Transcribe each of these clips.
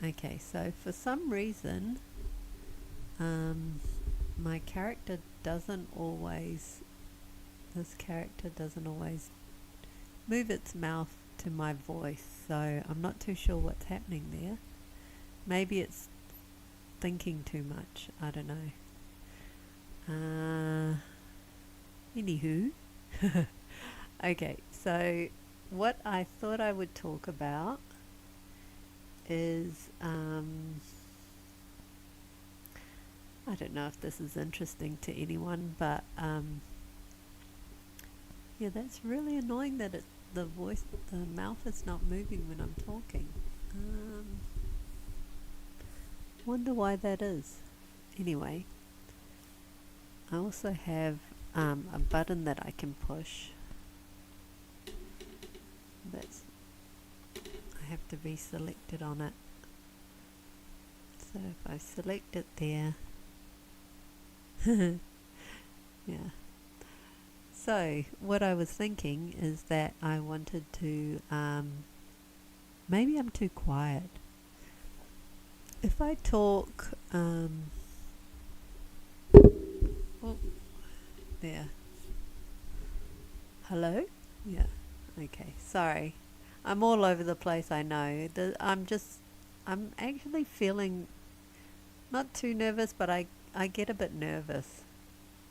Okay, so for some reason, my character doesn't always, this character doesn't always move its mouth to my voice, so I'm not too sure what's happening there. Maybe it's thinking too much, I don't know. Anywho, okay, so what I thought I would talk about is I don't know if this is interesting to anyone, but yeah, that's really annoying that the voice, the mouth is not moving when I'm talking. Wonder why that is. Anyway, I also have a button that I can push. That's I have to be selected on it. So if I select it there, yeah. So what I was thinking is that I wanted to, maybe I'm too quiet. If I talk, oh, there. Hello? Yeah. Okay. Sorry. I'm all over the place, I know. I'm actually feeling not too nervous, but I get a bit nervous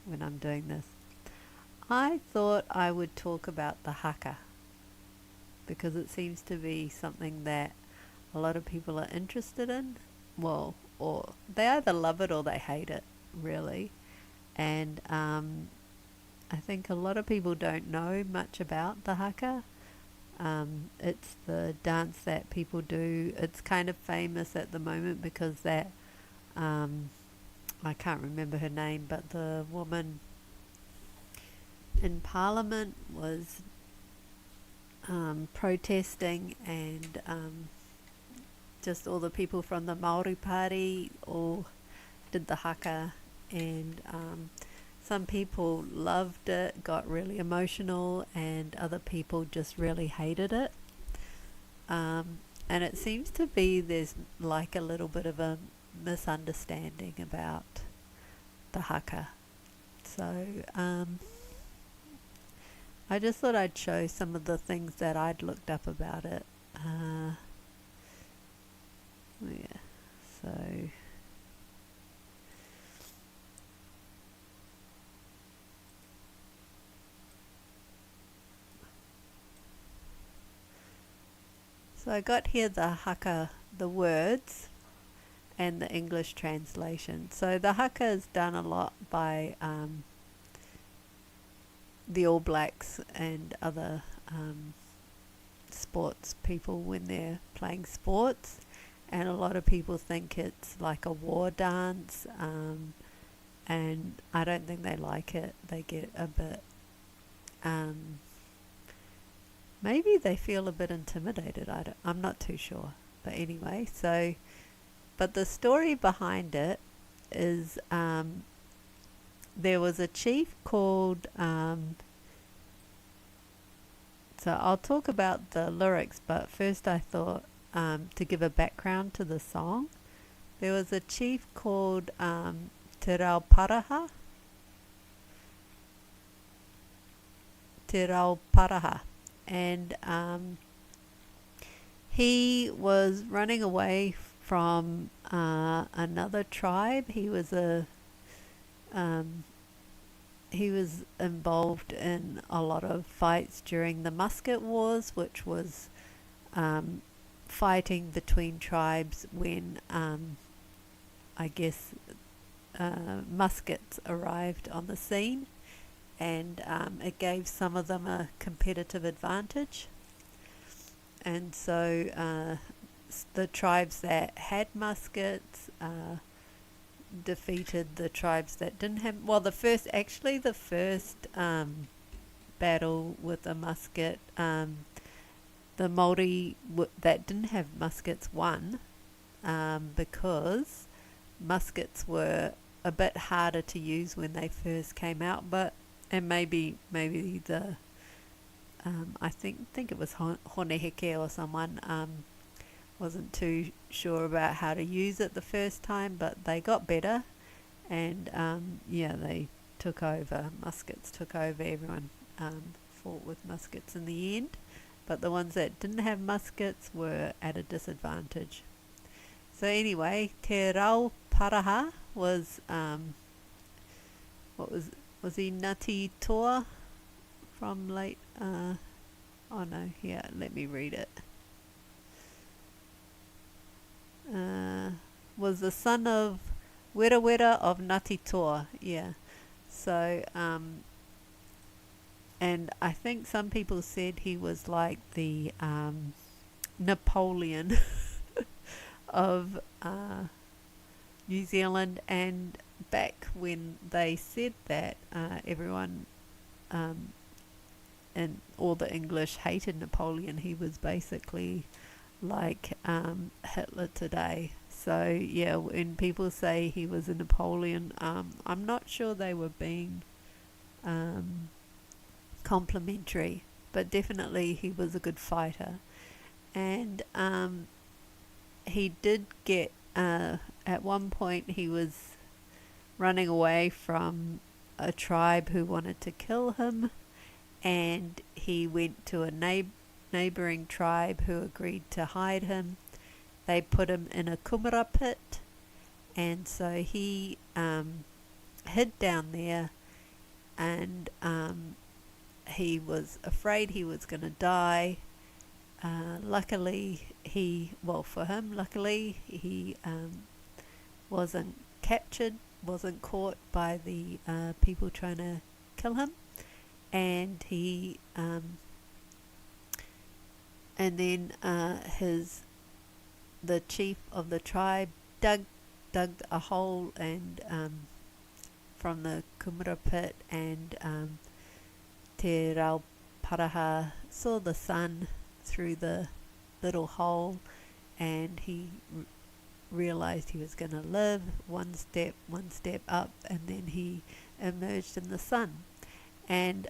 when I'm doing this. I thought I would talk about the haka because it seems to be something that a lot of people are interested in. Well, or they either love it or they hate it, really. And I think a lot of people don't know much about the haka. It's the dance that people do. It's kind of famous at the moment because that I can't remember her name, but the woman in Parliament was protesting, and just all the people from the Maori Party all did the haka, and some people loved it, got really emotional, and other people just really hated it. And it seems to be there's like a little bit of a misunderstanding about the haka. So I just thought I'd show some of the things that I'd looked up about it. Yeah, so I got here the haka, the words, and the English translation. So the haka is done a lot by the All Blacks and other sports people when they're playing sports, and a lot of people think it's like a war dance, and I don't think they like it. They get a bit, maybe they feel a bit intimidated. I'm not too sure, but anyway. So, but the story behind it is there was a chief called. So I'll talk about the lyrics, but first I thought to give a background to the song. There was a chief called Te Paraha. Te Paraha. And he was running away from another tribe. He was involved in a lot of fights during the Musket Wars, which was fighting between tribes when I guess muskets arrived on the scene, and it gave some of them a competitive advantage. And so the tribes that had muskets defeated the tribes that didn't have. Well, the first battle with a musket, the Māori that didn't have muskets won, because muskets were a bit harder to use when they first came out. But and maybe the I think it was Honeheke or someone wasn't too sure about how to use it the first time, but they got better, and yeah, they took over. Muskets took over. Everyone fought with muskets in the end, but the ones that didn't have muskets were at a disadvantage. So anyway, Te Rau Paraha was what was he Ngati Toa from late oh no, here, let me read it. Was the son of Wera Wera of Ngati Toa, yeah. So, and I think some people said he was like the Napoleon of New Zealand, and back when they said that, everyone and all the English hated Napoleon. He was basically like Hitler today. So yeah, when people say he was a Napoleon, I'm not sure they were being complimentary, but definitely he was a good fighter. And he did get at one point he was running away from a tribe who wanted to kill him, and he went to a neighbouring tribe who agreed to hide him. They put him in a kumara pit, and so he hid down there, and he was afraid he was going to die. Luckily, he wasn't captured, wasn't caught by the people trying to kill him, and then the chief of the tribe dug a hole and from the kumara pit, and Te Rau Paraha saw the sun through the little hole, and he realized he was going to live one step up, and then he emerged in the sun. And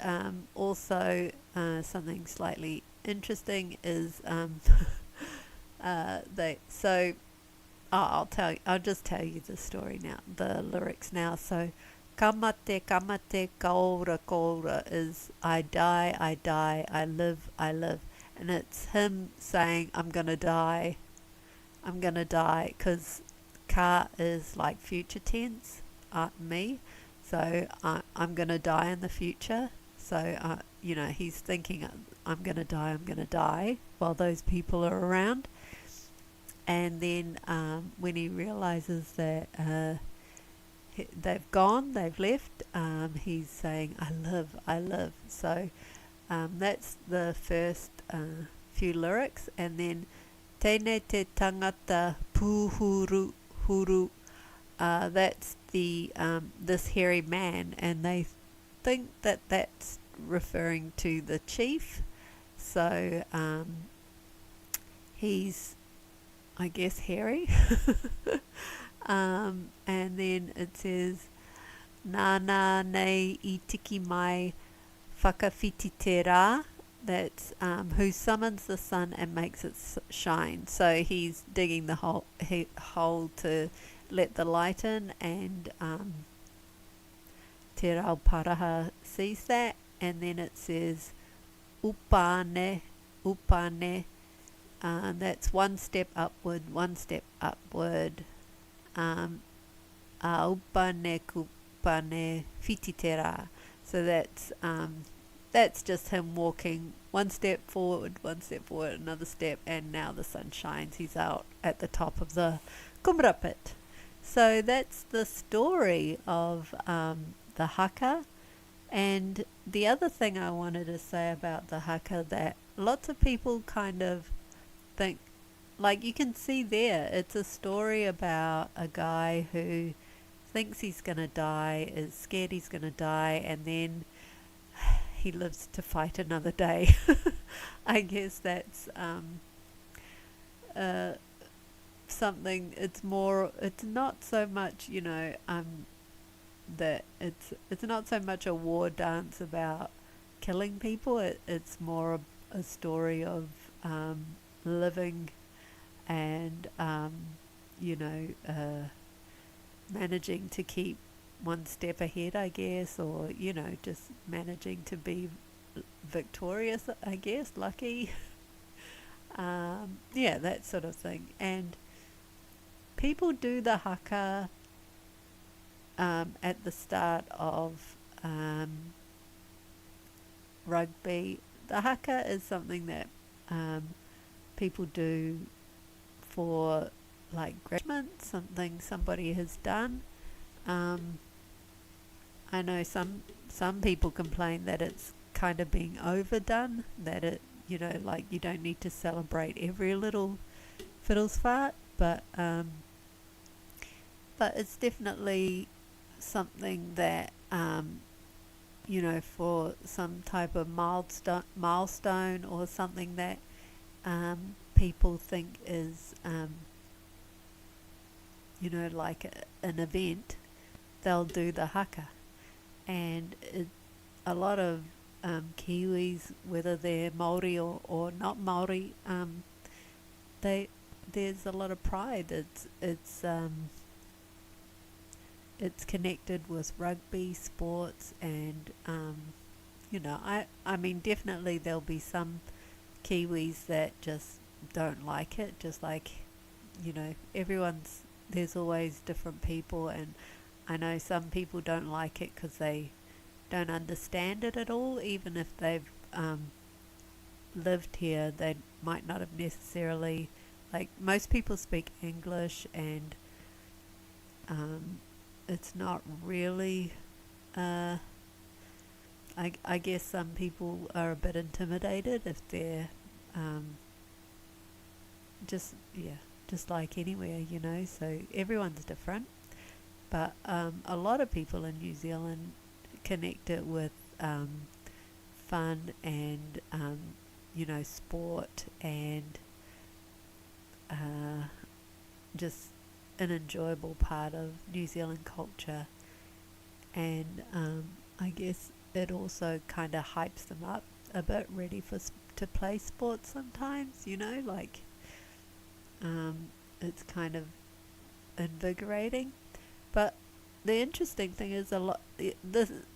also something slightly interesting is I'll just tell you the story now, the lyrics now. So kamate kamate kaora kaora is I die, I live, and it's him saying I'm gonna die, because ka is like future tense, me, so I'm gonna die in the future. So he's thinking I'm gonna die while those people are around. And then when he realizes that they've left, he's saying I live. So that's the first few lyrics. And then tēnei te tangata pūhuru huru, that's the this hairy man, and they think that that's referring to the chief. So he's, I guess, hairy. And then it says nana nei I tiki mai whakawhiti te rā, that's who summons the sun and makes it shine. So he's digging the hole to let the light in, and Te Rau Paraha sees that, and then it says upane, that's one step upward, upane kupane whititera. So that's just him walking one step forward, another step, and now the sun shines. He's out at the top of the kumara pit. So that's the story of the haka. And the other thing I wanted to say about the haka, that lots of people kind of think, like you can see there, it's a story about a guy who thinks he's going to die, is scared he's going to die, and then he lives to fight another day. I guess that's something. It's not so much, that it's not so much a war dance about killing people. It's more a story of living and you know, managing to keep one step ahead, I guess, or you know, just managing to be victorious, I guess, lucky. Yeah, that sort of thing. And people do the haka at the start of rugby. The haka is something that um, people do for like graduation, something somebody has done. Um, I know some people complain that it's kind of being overdone, that it, you know, like you don't need to celebrate every little fiddle's fart, but it's definitely something that you know, for some type of milestone or something that people think is you know, like an event, they'll do the haka. And a lot of Kiwis, whether they're Maori or not Maori, they there's a lot of pride. It's connected with rugby, sports, and you know, I mean, definitely there'll be some Kiwis that just don't like it. Just like, you know, there's always different people, and I know some people don't like it because they don't understand it at all. Even if they've lived here, they might not have necessarily, like most people speak English, and um, it's not really. Uh, I guess some people are a bit intimidated if they're um, just yeah, just like anywhere, you know. So everyone's different, but a lot of people in New Zealand connect it with fun and you know, sport and uh, just an enjoyable part of New Zealand culture. And I guess it also kind of hypes them up a bit, ready to play sports sometimes, you know, like it's kind of invigorating. But the interesting thing is the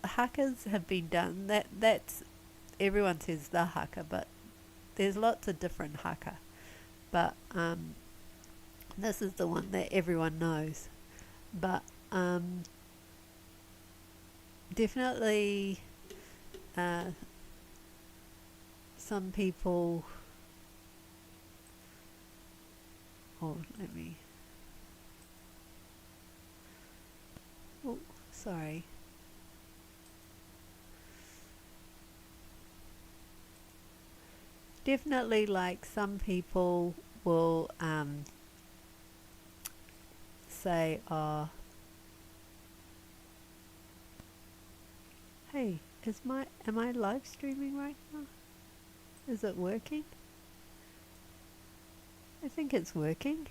hakas have been done. That's everyone says the haka, but there's lots of different haka. But this is the one that everyone knows. But definitely, uh, some people. Oh, let me. Oh, sorry. Definitely, like some people will say, "Oh, hey, am I live streaming right now? Is it working? I think it's working.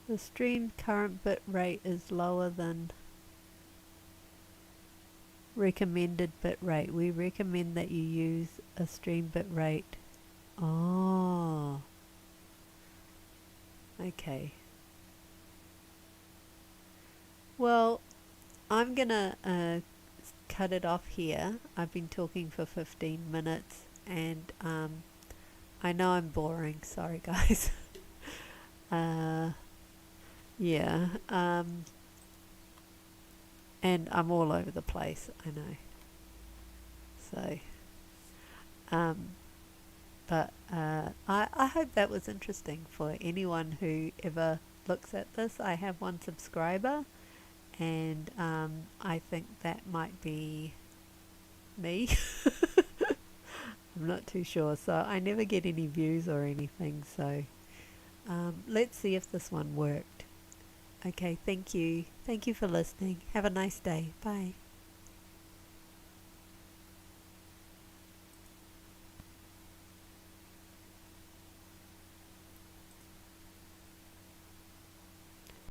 The stream current bit rate is lower than recommended bit rate. We recommend that you use a stream bit rate." Oh, okay. Well, I'm gonna cut it off here. I've been talking for 15 minutes, and I know I'm boring. Sorry, guys. uh, yeah. And I'm all over the place. I know. So, um, but I hope that was interesting for anyone who ever looks at this. I have one subscriber, and I think that might be me. I'm not too sure. So I never get any views or anything. So let's see if this one worked. Okay, thank you. Thank you for listening. Have a nice day. Bye.